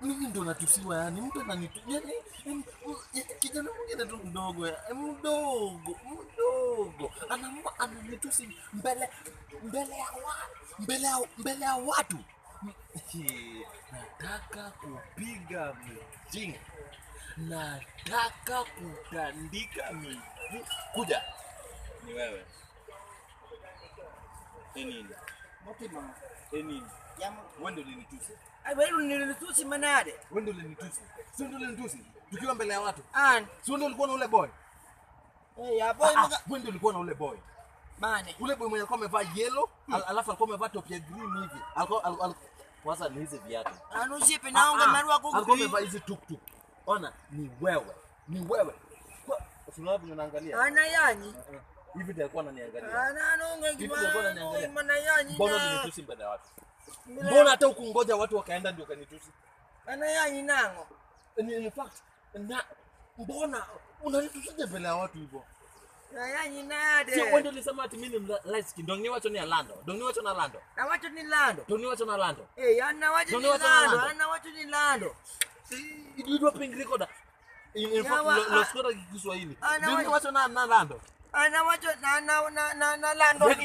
Mimi ndo natusiwa yani, mtu ananitu yani, kijana mwingine tu mdogo ya mdogo ananitusi mbele ya watu. Nataka kupiga mjinga, nataka kutandika miguu. Kuja Ni wewe. Nini? Motima. Nini? Wewe ndio ulinitusi. Wewe nilitusi manade. Wewe ndio ulinitusi. Si ndio ulinitusi? Tukiwa mbele ya watu. Si ndio ulikuwa na ule boy? Ya boy wewe ndio ulikuwa na ule boy. Mane. Ule boy mwenye alikuwa amevaa yellow, alafu alikuwa amevaa top ya green hivi. Alikuwa kwanza ni hizi viatu. Anusipe naonga marua kuku. Alikuwa amevaa hizi tuk. Ona, ni wewe. Ni wewe. Kwa sababu unaangalia. Ana yani. Hivi ndio alikuwa ananiangalia. Ana nonga Hivi mana yani. Mbona ulinitusi mbele ya watu? Mbona hata ukungoja watu wakaenda ndio kanitusi? Ana yani nango. In fact, mbona unanitusi mbele ya watu hivyo? Na yani nade. Sio wewe ndio ulisema ati mimi ni light skin. Ndio ni wacho ni Lando. Ndio ni wacho na Lando. Na wacho ni Lando. Ndio ni wacho na Lando. Ana wacho ni Lando. Ana wacho ni Lando. It was pink recorder. In fact, los kora Kiswahili. Ndio ni wacho na Lando. Ana wacho na Lando.